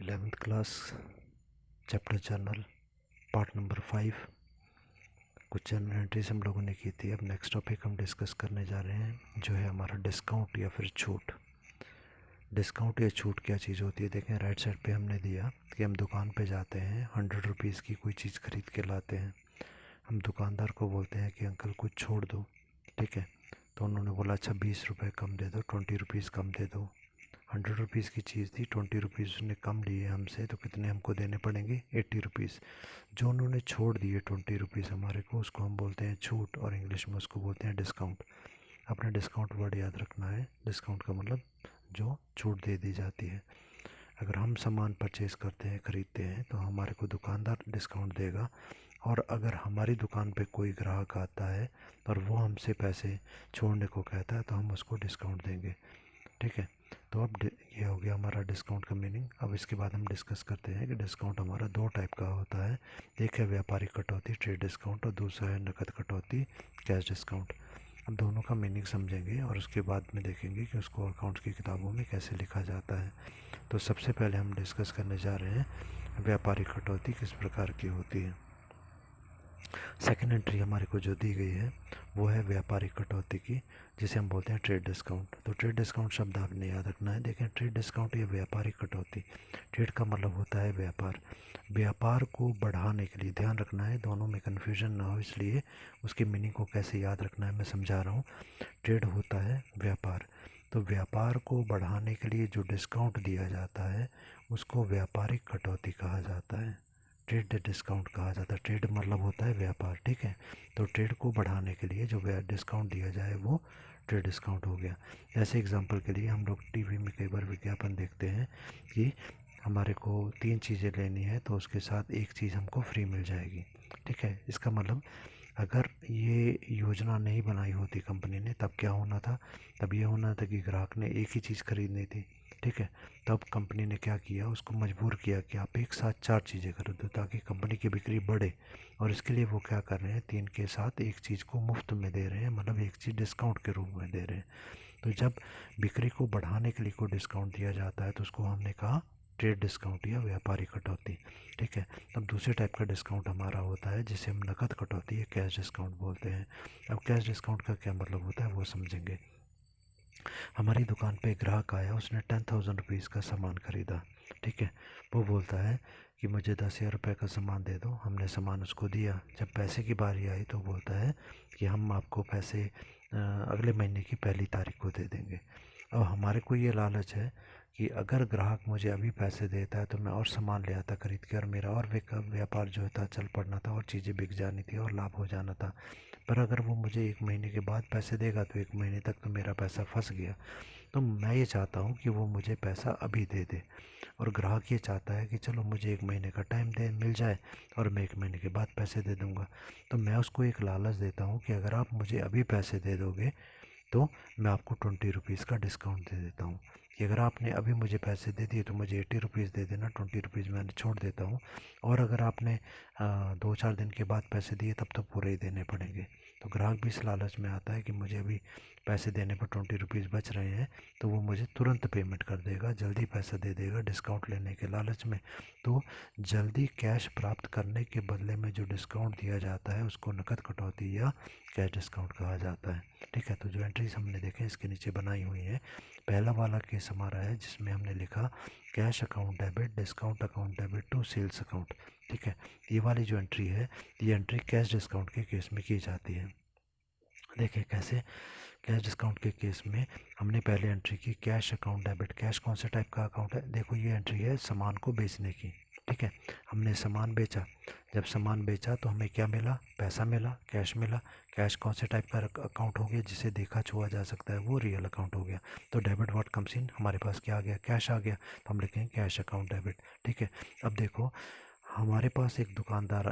11th class chapter journal part number 5 कुछ journal entries हम लोगों ने की थी। अब नेक्स्ट टॉपिक हम डिस्कस करने जा रहे हैं जो है हमारा डिस्काउंट या फिर छूट। डिस्काउंट या छूट क्या चीज़ होती है? देखें राइट साइड पे हमने दिया कि हम दुकान पे जाते हैं, 100 रुपीज़ की कोई चीज़ ख़रीद के लाते हैं। हम दुकानदार को बोलते हैं कि अंकल कुछ छोड़ दो, ठीक है। तो उन्होंने बोला अच्छा 20 रुपये कम दे दो, 20 रुपीज़ कम दे दो। 100 रुपीज़ की चीज़ थी, 20 रुपीज़ उसने कम लिए हमसे, तो कितने हमको देने पड़ेंगे? 80 रुपीज़। जो उन्होंने छोड़ दिए 20 रुपीज़ हमारे को, उसको हम बोलते हैं छूट, और इंग्लिश में उसको बोलते हैं डिस्काउंट। अपने डिस्काउंट वर्ड याद रखना है। डिस्काउंट का मतलब जो छूट दे दी जाती है। अगर हम सामान परचेज़ करते हैं, ख़रीदते हैं, तो हमारे को दुकानदार डिस्काउंट देगा। और अगर हमारी दुकान पे कोई ग्राहक आता है और वो हमसे पैसे छोड़ने को कहता है तो हम उसको डिस्काउंट देंगे, ठीक है। तो अब ये हो गया हमारा डिस्काउंट का मीनिंग। अब इसके बाद हम डिस्कस करते हैं कि डिस्काउंट हमारा दो टाइप का होता है। एक है व्यापारिक कटौती ट्रेड डिस्काउंट, और दूसरा है नकद कटौती कैश डिस्काउंट। अब दोनों का मीनिंग समझेंगे और उसके बाद में देखेंगे कि उसको अकाउंट्स की किताबों में कैसे लिखा जाता है। तो सबसे पहले हम डिस्कस करने जा रहे हैं व्यापारिक कटौती किस प्रकार की होती है। सेकेंड एंट्री हमारे को जो दी गई है वो है व्यापारिक कटौती की, जिसे हम बोलते हैं ट्रेड डिस्काउंट। तो ट्रेड डिस्काउंट शब्द आपने याद रखना है। देखें ट्रेड डिस्काउंट या व्यापारिक कटौती, ट्रेड का मतलब होता है व्यापार। व्यापार को बढ़ाने के लिए ध्यान रखना है, दोनों में कन्फ्यूजन ना हो, इसलिए उसके मीनिंग को कैसे याद रखना है मैं समझा रहा हूँ। ट्रेड होता है व्यापार, तो व्यापार को बढ़ाने के लिए जो डिस्काउंट दिया जाता है उसको व्यापारिक कटौती कहा जाता है, ट्रेड डिस्काउंट कहा जाता है। ट्रेड मतलब होता है व्यापार, ठीक है। तो ट्रेड को बढ़ाने के लिए जो डिस्काउंट दिया जाए वो ट्रेड डिस्काउंट हो गया। ऐसे एग्जांपल के लिए हम लोग टीवी में कई बार विज्ञापन देखते हैं कि हमारे को 3 चीज़ें लेनी है तो उसके साथ एक चीज़ हमको फ्री मिल जाएगी, ठीक है। इसका मतलब अगर ये योजना नहीं बनाई होती कंपनी ने तब क्या होना था? तब ये होना था कि ग्राहक ने एक ही चीज़ खरीदनी थी, ठीक है। तब कंपनी ने क्या किया, उसको मजबूर किया कि आप एक साथ 4 चीज़ें खरीदो ताकि कंपनी की बिक्री बढ़े। और इसके लिए वो क्या कर रहे हैं, 3 के साथ एक चीज़ को मुफ्त में दे रहे हैं, मतलब एक चीज़ डिस्काउंट के रूप में दे रहे हैं। तो जब बिक्री को बढ़ाने के लिए कोई डिस्काउंट दिया जाता है तो उसको हमने कहा ट्रेड डिस्काउंट या व्यापारिक कटौती, ठीक है। तब दूसरे टाइप का डिस्काउंट हमारा होता है जिसे हम नकद कटौती या कैश डिस्काउंट बोलते हैं। अब कैश डिस्काउंट का क्या मतलब होता है वो समझेंगे। हमारी दुकान पे एक ग्राहक आया, उसने 10,000 रुपीज़ का सामान ख़रीदा, ठीक है। वो बोलता है कि मुझे 10,000 रुपये का सामान दे दो। हमने सामान उसको दिया। जब पैसे की बारी आई तो बोलता है कि हम आपको पैसे अगले महीने की पहली तारीख को दे देंगे। अब हमारे को ये लालच है कि अगर ग्राहक मुझे अभी पैसे देता है तो मैं और सामान ले आता खरीद के, और मेरा और व्यापार जो था चल पड़ना था और चीज़ें बिक जानी थी और लाभ हो जाना था। पर अगर वो मुझे 1 महीने के बाद पैसे देगा तो 1 महीने तक तो मेरा पैसा फंस गया। तो मैं ये चाहता हूँ कि वो मुझे पैसा अभी दे दे, और ग्राहक ये चाहता है कि चलो मुझे 1 महीने का टाइम दे मिल जाए और मैं 1 महीने के बाद पैसे दे दूँगा। तो मैं उसको एक लालच देता हूँ कि अगर आप मुझे अभी पैसे दे दोगे तो मैं आपको 20 रुपीज़ का डिस्काउंट दे देता हूँ, कि अगर आपने अभी मुझे पैसे दे दिए तो मुझे 80 रुपीज़ दे देना, 20 रुपीज़ मैंने छोड़ देता हूँ। और अगर आपने 2-4 दिन के बाद पैसे दिए तब तो पूरे ही देने पड़ेंगे। तो ग्राहक भी इस लालच में आता है कि मुझे अभी पैसे देने पर 20 रुपीज़ बच रहे हैं, तो वो मुझे तुरंत पेमेंट कर देगा, जल्दी पैसा दे देगा डिस्काउंट लेने के लालच में। तो जल्दी कैश प्राप्त करने के बदले में जो डिस्काउंट दिया जाता है उसको नकद कटौती या कैश डिस्काउंट कहा जाता है, ठीक है। तो जो एंट्रीज हमने देखे इसके नीचे बनाई हुई है। पहला वाला केस हमारा है जिसमें हमने लिखा cash account debit discount account debit to sales account, ठीक है। ये वाली जो एंट्री है ये एंट्री कैश डिस्काउंट के केस में की जाती है। देखिए कैसे। कैश डिस्काउंट के केस में हमने पहले एंट्री की कैश अकाउंट डेबिट। कैश कौन से टाइप का अकाउंट है? देखो ये एंट्री है सामान को बेचने की, ठीक है। हमने सामान बेचा, जब सामान बेचा तो हमें क्या मिला? पैसा मिला, कैश मिला। कैश कौन से टाइप का अकाउंट हो गया? जिसे देखा छुआ जा सकता है, वो रियल अकाउंट हो गया। तो डेबिट व्हाट कम्स इन, हमारे पास क्या आ गया? कैश आ गया, तो हम लिखेंगे कैश अकाउंट डेबिट, ठीक है। अब देखो हमारे पास एक दुकानदार,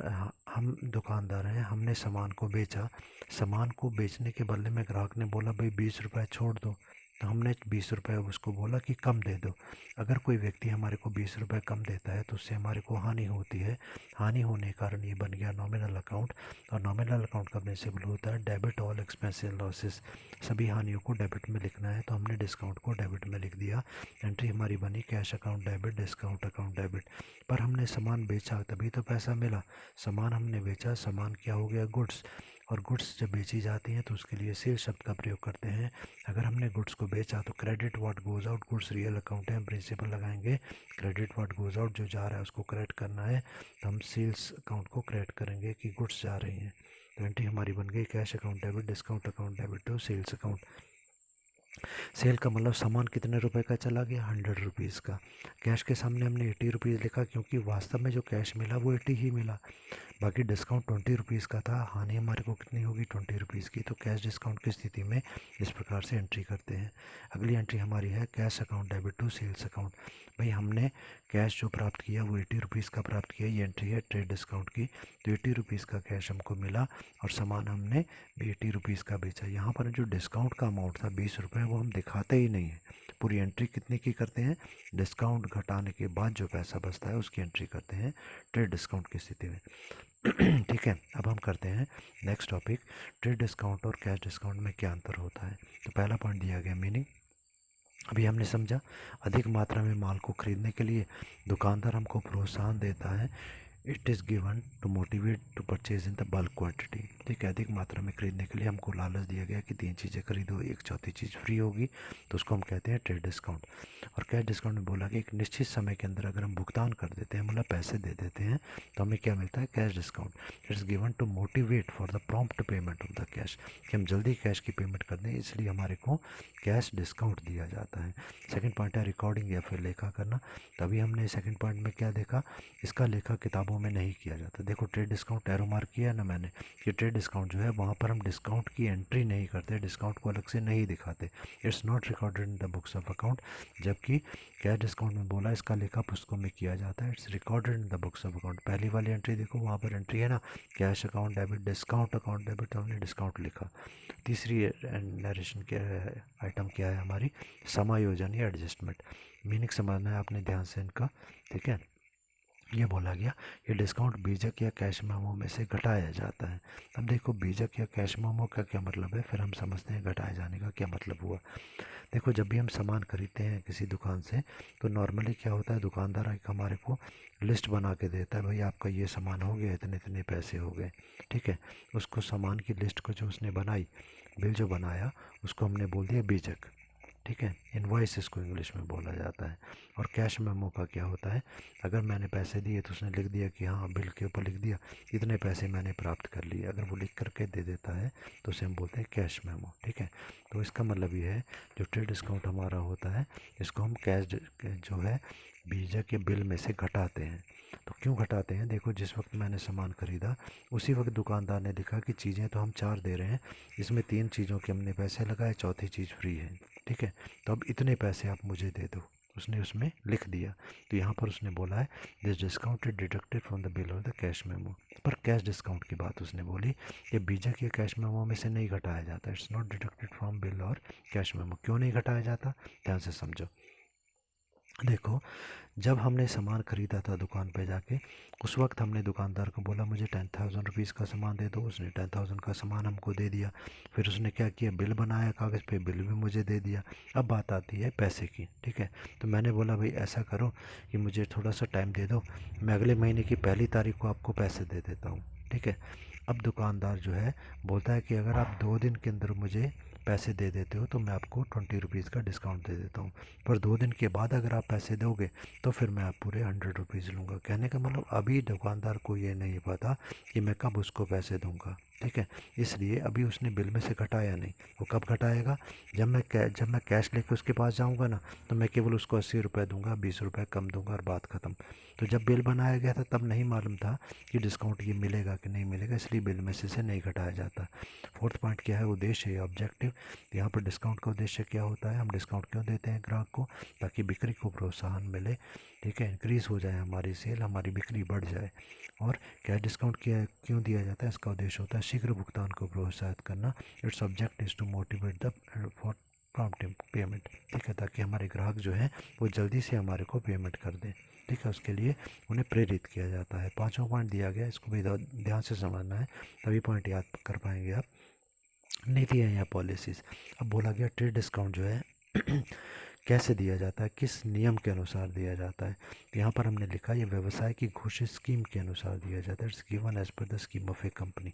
हम दुकानदार हैं, हमने सामान को बेचा। सामान को बेचने के बदले में ग्राहक ने बोला भाई 20 रुपये छोड़ दो, तो हमने 20 रुपये उसको बोला कि कम दे दो। अगर कोई व्यक्ति हमारे को 20 रुपये कम देता है तो उससे हमारे को हानि होती है। हानि होने के कारण ये बन गया नॉमिनल अकाउंट। और नॉमिनल अकाउंट का प्रिंसिपल होता है डेबिट ऑल एक्सपेंसेस लॉसेस, सभी हानियों को डेबिट में लिखना है। तो हमने डिस्काउंट को डेबिट में लिख दिया। एंट्री हमारी बनी cash account debit, discount account debit. पर हमने सामान बेचा तभी तो पैसा मिला। सामान हमने बेचा, सामान क्या हो गया, गुड्स। और गुड्स जब बेची जाती हैं तो उसके लिए सेल शब्द का प्रयोग करते हैं। अगर हमने गुड्स को बेचा तो credit what goes out, goods real account है, हम प्रिंसिपल लगाएंगे क्रेडिट व्हाट गोज आउट, जो जा रहा है उसको क्रेडिट करना है। तो हम सेल्स अकाउंट को क्रेडिट करेंगे कि गुड्स जा रही हैं। तो एंट्री हमारी बन गई cash account debit, discount account debit to sales account. Sale का मतलब सामान कितने रुपए का चला गया, 100 रुपीज़ का। कैश के सामने हमने 80 रुपीज़ लिखा क्योंकि वास्तव में जो कैश मिला वो 80 ही मिला। बाकी डिस्काउंट 20 रुपीज़ का था, हानि हमारे को कितनी होगी, 20 रुपीज़ की। तो कैश डिस्काउंट की स्थिति में इस प्रकार से एंट्री करते हैं। अगली एंट्री हमारी है cash account debit to sales account. भाई हमने कैश जो प्राप्त किया वो 80 रुपीज़ का प्राप्त किया, ये एंट्री है ट्रेड डिस्काउंट की। तो 80 रुपीज़ का कैश हमको मिला और सामान हमने 80 रुपीज़ का बेचा। यहाँ पर जो डिस्काउंट का अमाउंट था 20 रुपये, वो हम दिखाते ही नहीं है। पूरी एंट्री कितने की करते हैं, डिस्काउंट घटाने के बाद जो पैसा बचता है उसकी एंट्री करते हैं ट्रेड डिस्काउंट की स्थिति में। ठीक है, अब हम करते हैं नेक्स्ट टॉपिक, ट्रेड डिस्काउंट और कैश डिस्काउंट में क्या अंतर होता है। तो पहला पॉइंट दिया गया मीनिंग, अभी हमने समझा। अधिक मात्रा में माल को खरीदने के लिए दुकानदार हमको प्रोत्साहन देता है। It is given to motivate to purchase in the bulk quantity. ठीक है, अधिक मात्रा में खरीदने के लिए हमको लालच दिया गया कि 3 चीज़ें खरीदो, एक चौथी चीज़ फ्री होगी। तो उसको हम कहते हैं ट्रेड डिस्काउंट। और कैश डिस्काउंट में बोला कि एक निश्चित समय के अंदर अगर हम भुगतान कर देते हैं, मतलब पैसे दे देते हैं, तो हमें क्या मिलता है, cash discount. It's given to motivate for the prompt payment of the cash, कि हम जल्दी कैश की पेमेंट कर दें, इसलिए हमारे को कैश डिस्काउंट दिया जाता है। सेकंड पॉइंट है रिकॉर्डिंग या फिर लेखा करना। तभी हमने सेकंड पॉइंट में क्या देखा, इसका लेखा किताबों में नहीं किया जाता। देखो ट्रेड डिस्काउंट एरो मार्क किया है ना मैंने, कि ट्रेड डिस्काउंट जो है वहाँ पर हम डिस्काउंट की एंट्री नहीं करते, डिस्काउंट को अलग से नहीं दिखाते। It's not recorded in the books of account. जबकि कैश डिस्काउंट में बोला इसका लेखा पुस्तकों में किया जाता है, it's recorded in the books of account. पहली वाली एंट्री देखो, वहाँ पर एंट्री है ना, cash account debit, discount account debit, तो हमने डिस्काउंट लिखा। तीसरी नरेशन क्या है, आइटम क्या है हमारी, समायोजन या एडजस्टमेंट। मीनिंग समझना है आपने ध्यान से इनका। ठीक है, ये बोला गया ये डिस्काउंट बीजक या कैश मेमो में से घटाया जाता है। अब देखो बीजक या कैश मेमो का क्या मतलब है, फिर हम समझते हैं घटाए जाने का क्या मतलब हुआ। देखो जब भी हम सामान खरीदते हैं किसी दुकान से, तो नॉर्मली क्या होता है, दुकानदार एक हमारे को लिस्ट बना के देता है, भाई आपका ये सामान हो गया, इतने इतने पैसे हो गए। ठीक है, उसको सामान की लिस्ट को जो उसने बनाई, बिल जो बनाया, उसको हमने बोल दिया बीजक। ठीक है, इनवॉइस इसको इंग्लिश में बोला जाता है। और कैश मेमो का क्या होता है, अगर मैंने पैसे दिए तो उसने लिख दिया कि हाँ, बिल के ऊपर लिख दिया इतने पैसे मैंने प्राप्त कर लिए, अगर वो लिख करके दे देता है तो उसे हम बोलते हैं कैश मेमो। ठीक है, तो इसका मतलब ये है जो ट्रेड डिस्काउंट हमारा होता है, इसको हम कैश जो है बीजक के बिल में से घटाते हैं। तो क्यों घटाते हैं, देखो जिस वक्त मैंने सामान खरीदा उसी वक्त दुकानदार ने लिखा कि चीज़ें तो हम 4 दे रहे हैं, इसमें 3 चीज़ों के हमने पैसे लगाए, चौथी चीज़ फ्री है। ठीक है, तो अब इतने पैसे आप मुझे दे दो, उसने उसमें लिख दिया। तो यहाँ पर उसने बोला है this discount is deducted from the bill और द कैश मेमो। पर कैश डिस्काउंट की बात उसने बोली कि बीजक या कैश मेमो में से नहीं घटाया जाता, it's not deducted from bill और कैश मेमो। क्यों नहीं घटाया जाता, ध्यान से समझो। देखो जब हमने सामान ख़रीदा था दुकान पे जाके, उस वक्त हमने दुकानदार को बोला मुझे 10,000 रुपीज़ का सामान दे दो, उसने 10,000 का सामान हमको दे दिया। फिर उसने क्या किया, बिल बनाया कागज़ पे, बिल भी मुझे दे दिया। अब बात आती है पैसे की। ठीक है, तो मैंने बोला भाई ऐसा करो कि मुझे थोड़ा सा टाइम दे दो, मैं अगले महीने की 1 तारीख को आपको पैसे दे देता हूँ। ठीक है, अब दुकानदार जो है बोलता है कि अगर आप 2 दिन के अंदर मुझे पैसे दे देते हो तो मैं आपको 20 रुपीज़ का डिस्काउंट दे देता हूँ, पर 2 दिन के बाद अगर आप पैसे दोगे तो फिर मैं आप पूरे 100 रुपीज़ लूँगा। कहने का मतलब अभी दुकानदार को ये नहीं पता कि मैं कब उसको पैसे दूँगा। ठीक है, इसलिए अभी उसने बिल में से घटाया नहीं। वो कब घटाएगा, जब मैं कैश लेके उसके पास जाऊँगा ना, तो मैं केवल उसको 80 रुपये दूँगा, 20 रुपये कम दूँगा और बात ख़त्म। तो जब बिल बनाया गया था तब नहीं मालूम था कि डिस्काउंट ये मिलेगा कि नहीं मिलेगा, इसलिए बिल में से नहीं घटाया जाता। फोर्थ पॉइंट क्या है, उद्देश्य है ऑब्जेक्टिव। यहाँ पर डिस्काउंट का उद्देश्य क्या होता है, हम डिस्काउंट क्यों देते हैं ग्राहक को, ताकि बिक्री को प्रोत्साहन मिले। ठीक है, इंक्रीज़ हो जाए हमारी सेल, हमारी बिक्री बढ़ जाए। और क्या डिस्काउंट किया क्यों दिया जाता है, इसका उद्देश्य होता है शीघ्र भुगतान को प्रोत्साहित करना। It's object is to motivate the for prompt payment, ठीक है, ताकि हमारे ग्राहक जो है वो जल्दी से हमारे को पेमेंट कर दें, ठीक है। उसके लिए उन्हें प्रेरित किया जाता है। पांचवा पॉइंट दिया गया, इसको भी ध्यान से समझना है, तभी पॉइंट याद कर पाएंगे आप। नीतियाँ या पॉलिसीज़। अब बोला गया ट्रेड डिस्काउंट जो है कैसे दिया जाता है, किस नियम के अनुसार दिया जाता है। तो यहाँ पर हमने लिखा ये व्यवसाय की घोषित स्कीम के अनुसार दिया जाता है। It's given as per the scheme of a company.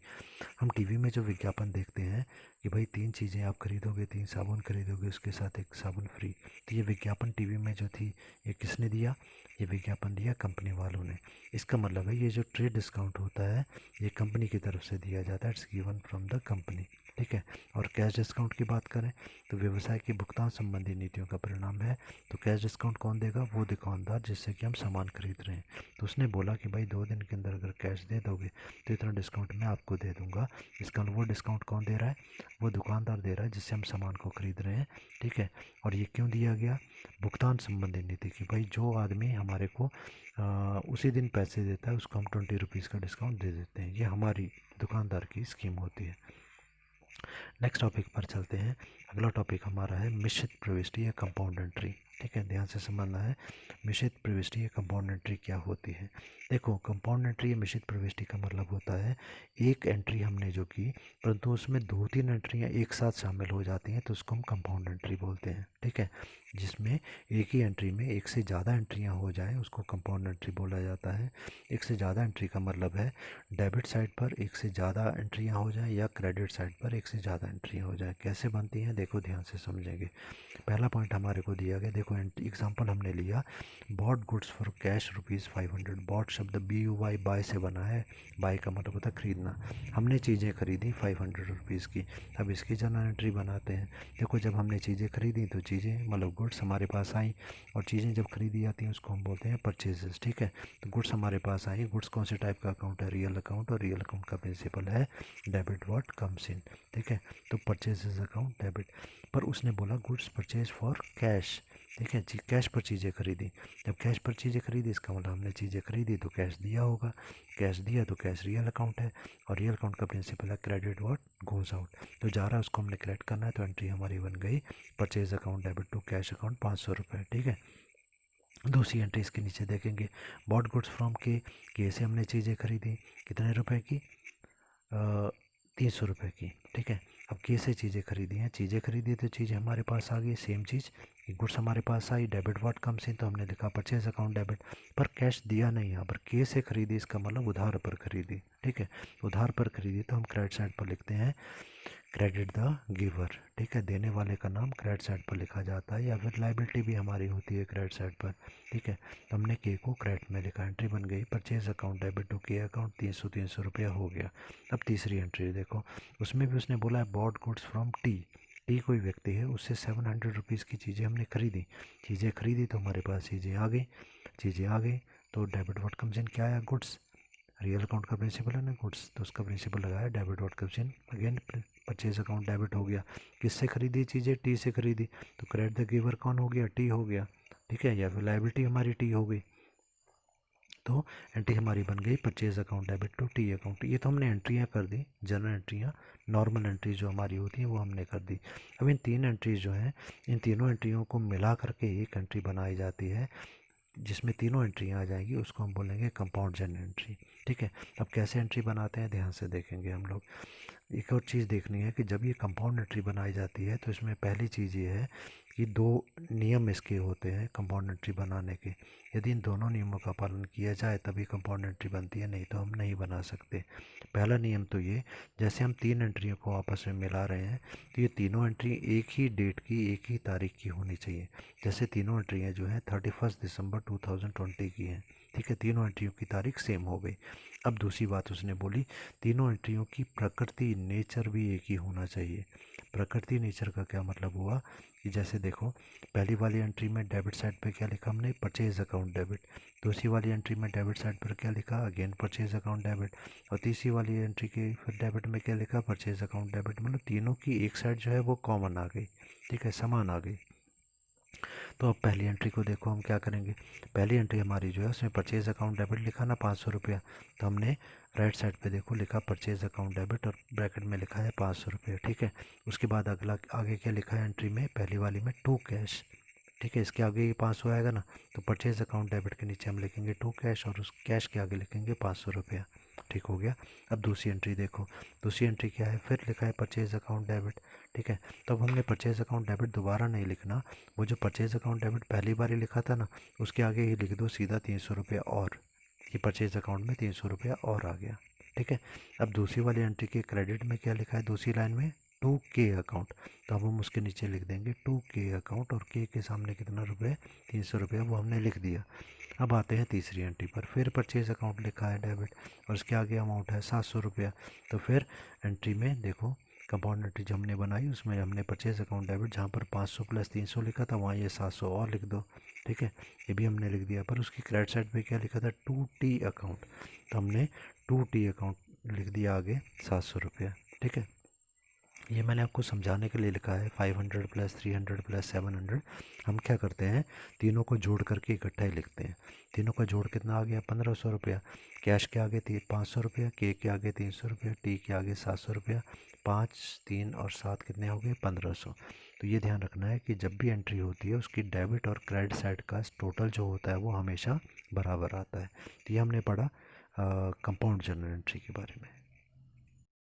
हम टीवी में जो विज्ञापन देखते हैं कि भाई 3 चीज़ें आप खरीदोगे, 3 साबुन खरीदोगे, उसके साथ एक साबुन फ्री, तो ये विज्ञापन टीवी में जो थी ये किसने दिया, ये विज्ञापन दिया कंपनी वालों ने। इसका मतलब है ये जो ट्रेड डिस्काउंट होता है ये कंपनी की तरफ से दिया जाता है। It's given from the company, ठीक है। और कैश डिस्काउंट की बात करें तो व्यवसाय की भुगतान संबंधी नीतियों का परिणाम है। तो कैश डिस्काउंट कौन देगा, वो दुकानदार जिससे कि हम सामान खरीद रहे हैं। तो उसने बोला कि भाई 2 दिन के अंदर अगर कैश दे दोगे तो इतना डिस्काउंट मैं आपको दे दूंगा। इसका वो डिस्काउंट कौन दे रहा है, वो दुकानदार दे रहा है जिससे हम सामान को खरीद रहे हैं, ठीक है। और ये क्यों दिया गया, भुगतान संबंधी नीति की, भाई जो आदमी हमारे को उसी दिन पैसे देता है उसको हम 20 रुपीज़ का डिस्काउंट दे देते हैं। ये हमारी दुकानदार की स्कीम होती है। नेक्स्ट टॉपिक पर चलते हैं। अगला टॉपिक हमारा है मिश्रित प्रविष्टि या कंपाउंड एंट्री, ठीक है। ध्यान से समझना है मिश्रित प्रविष्टि या कंपाउंड एंट्री क्या होती है। देखो कंपाउंड एंट्री या मिश्रित प्रविष्टि का मतलब होता है एक एंट्री हमने जो की परंतु उसमें 2-3 एंट्रियाँ एक साथ शामिल हो जाती हैं तो उसको हम कंपाउंड एंट्री बोलते हैं, ठीक है। जिसमें एक ही एंट्री में एक से ज़्यादा एंट्रियाँ हो जाएं उसको कंपाउंड एंट्री बोला जाता है। एक से ज़्यादा एंट्री का मतलब है डेबिट साइड पर एक से ज़्यादा एंट्रियाँ हो जाएं या क्रेडिट साइड पर एक से ज़्यादा एंट्रियाँ हो जाएं। कैसे बनती हैं देखो ध्यान से समझेंगे। पहला पॉइंट हमारे को दिया गया, देखो एग्जांपल हमने लिया bought goods for cash ₹500। Bought शब्द BUY बाय से बना है, बाय का मतलब होता है खरीदना। हमने चीज़ें खरीदी 500 रुपीज़ की। अब इसकी जर्नल एंट्री बनाते हैं। देखो जब हमने चीज़ें खरीदी तो चीज़ें मतलब गुड्स हमारे पास आई, और चीज़ें जब खरीदी जाती हैं उसको हम बोलते हैं परचेजेस, ठीक है। तो गुड्स हमारे पास आई, गुड्स कौन से टाइप का अकाउंट है, रियल अकाउंट, और रियल अकाउंट का प्रिंसिपल है डेबिट व्हाट कम्स इन, ठीक है। तो परचेजेस अकाउंट डेबिट। पर उसने बोला गुड्स परचेज फॉर कैश, ठीक है जी, कैश पर चीज़ें खरीदी। जब कैश पर चीज़ें खरीदी इसका मतलब हमने चीज़ें खरीदी तो कैश दिया होगा, कैश दिया तो कैश रियल अकाउंट है, और रियल अकाउंट का प्रिंसिपल है क्रेडिट व्हाट गोज आउट। तो जा रहा है उसको हमने कलेक्ट करना है, तो एंट्री हमारी बन गई purchase account debit to cash account 500 रुपये, ठीक है। दूसरी एंट्री इसके नीचे देखेंगे बॉट गुड्स फ्रॉम के से हमने चीज़ें खरीदी कितने रुपए की, 300 रुपये की, ठीक है। अब के से चीज़ें खरीदी हैं, चीज़ें खरीदी तो चीज़ें हमारे पास आ गई, सेम चीज़ गुड्स हमारे पास आई, डेबिट व्हाट कम्स इन, तो हमने लिखा परचेज अकाउंट डेबिट। पर कैश दिया नहीं, यहाँ पर के से खरीदी इसका मतलब उधार पर खरीदी, ठीक है। उधार पर खरीदी तो हम क्रेडिट साइड पर लिखते हैं क्रेडिट द गिवर, ठीक है। देने वाले का नाम क्रेडिट साइड पर लिखा जाता है, या फिर लाइबिलिटी भी हमारी होती है क्रेडिट साइड पर, ठीक है। तो हमने के को क्रेडिट में लिखा, एंट्री बन गई परचेज अकाउंट डेबिट टू के अकाउंट 300 रुपया हो गया। अब तीसरी एंट्री देखो, उसमें भी उसने बोला है बॉट गुड्स फ्रॉम टी कोई व्यक्ति है, उससे 700 रुपीज़ की चीज़ें हमने खरीदी, चीज़ें खरीदी तो हमारे पास चीज़ें आ गई, चीज़ें आ गई तो डेबिट व्हाट कम्स इन क्या आया, गुड्स, रियल अकाउंट का प्रिंसिपल है ना गुड्स, तो उसका प्रिंसिपल लगाया debit what comes in, again purchase account debit हो गया। किससे खरीदी चीज़ें, टी से खरीदी, तो क्रेडिट द गिवर कौन हो गया, टी हो गया, ठीक है, या फिर लाइबिलिटी हमारी टी हो गई। तो एंट्री हमारी बन गई purchase account debit to T account. ये तो हमने एंट्रियाँ कर दी, जनरल एंट्रियाँ, नॉर्मल एंट्रीज जो हमारी होती हैं वो हमने कर दी। अब इन 3 एंट्रीज जो हैं, इन तीनों एंट्रियों को मिला करके एक एंट्री बनाई जाती है जिसमें तीनों एंट्रियाँ आ जाएंगी, उसको हम बोलेंगे कंपाउंड जनरल एंट्री, ठीक है। अब कैसे एंट्री बनाते हैं ध्यान से देखेंगे हम लोग। एक और चीज़ देखनी है कि जब ये कंपाउंड एंट्री बनाई जाती है तो इसमें पहली चीज़ ये है कि 2 नियम इसके होते हैं कंपाउंड एंट्री बनाने के। यदि इन दोनों नियमों का पालन किया जाए तभी कंपाउंड एंट्री बनती है, नहीं तो हम नहीं बना सकते। पहला नियम तो ये, जैसे हम 3 एंट्रियों को आपस में मिला रहे हैं तो ये तीनों एंट्री एक ही डेट की, एक ही तारीख की होनी चाहिए। जैसे तीनों एंट्रियाँ जो हैं 31 दिसंबर 2020 की हैं, ठीक है, तीनों एंट्रियों की तारीख सेम हो गई। अब दूसरी बात उसने बोली तीनों एंट्रियों की प्रकृति नेचर भी एक ही होना चाहिए। प्रकृति नेचर का क्या मतलब हुआ कि जैसे देखो पहली वाली एंट्री में डेबिट साइड पे क्या लिखा हमने, परचेज अकाउंट डेबिट। दूसरी वाली एंट्री में डेबिट साइड पर क्या लिखा, अगेन परचेज अकाउंट डेबिट। और तीसरी वाली एंट्री के फिर डेबिट में क्या लिखा, परचेज अकाउंट डेबिट। मतलब तीनों की एक साइड जो है वो कॉमन आ गई, ठीक है, समान आ गई। तो अब पहली एंट्री को देखो, हम क्या करेंगे। पहली एंट्री हमारी जो है उसमें परचेज अकाउंट डेबिट लिखा ना 500 रुपया, तो हमने राइट साइड पे देखो लिखा परचेज अकाउंट डेबिट और ब्रैकेट में लिखा है 500 रुपये, ठीक है। उसके बाद अगला आगे क्या लिखा है एंट्री में, पहली वाली में टू कैश, ठीक है। इसके आगे ये 500 आएगा ना, तो परचेज अकाउंट डेबिट के नीचे हम लिखेंगे टू कैश और उस कैश के आगे लिखेंगे 500 रुपया, ठीक हो गया। अब दूसरी एंट्री देखो, दूसरी एंट्री क्या है, फिर लिखा है परचेज अकाउंट डेबिट, ठीक है। तो अब हमने परचेज अकाउंट डेबिट दोबारा नहीं लिखना, वो जो परचेज अकाउंट डेबिट पहली बार ही लिखा था ना, उसके आगे ही लिख दो सीधा 300 रुपया, और ये परचेज अकाउंट में 300 रुपया और आ गया, ठीक है। अब दूसरी वाली एंट्री के क्रेडिट में क्या लिखा है दूसरी लाइन में, टू के अकाउंट, तो अब हम उसके नीचे लिख देंगे टू के अकाउंट, और के सामने कितना रुपये, 300 रुपया, वो हमने लिख दिया। अब आते हैं तीसरी एंट्री पर, फिर परचेज अकाउंट लिखा है डेबिट और उसके आगे अमाउंट है 700 रुपया, तो फिर एंट्री में देखो कंपाउंड एंट्री जो हमने बनाई उसमें हमने परचेज अकाउंट डेबिट जहाँ पर 500 + 300 लिखा था वहाँ ये 700 और लिख दो, ठीक है। ये भी हमने लिख दिया, पर उसकी क्रेडिट साइड पे क्या लिखा था, टू टी अकाउंट, तो हमने टू टी अकाउंट लिख दिया आगे 700 रुपया, ठीक है। ये मैंने आपको समझाने के लिए लिखा है 500 + 300 + 700। हम क्या करते हैं, तीनों को जोड़ करके इकट्ठा ही लिखते हैं। तीनों का जोड़ कितना आ गया, 1500 रुपया। कैश के आगे 500 रुपया, के आगे 300 रुपया, टी के आगे 700 रुपया, 5, 3 और 7 कितने हो गए, 1500। तो ये ध्यान रखना है कि जब भी एंट्री होती है उसकी डेबिट और क्रेडिट साइड का टोटल जो होता है वो हमेशा बराबर आता है। तो ये हमने पढ़ा कंपाउंड जर्नल एंट्री के बारे में।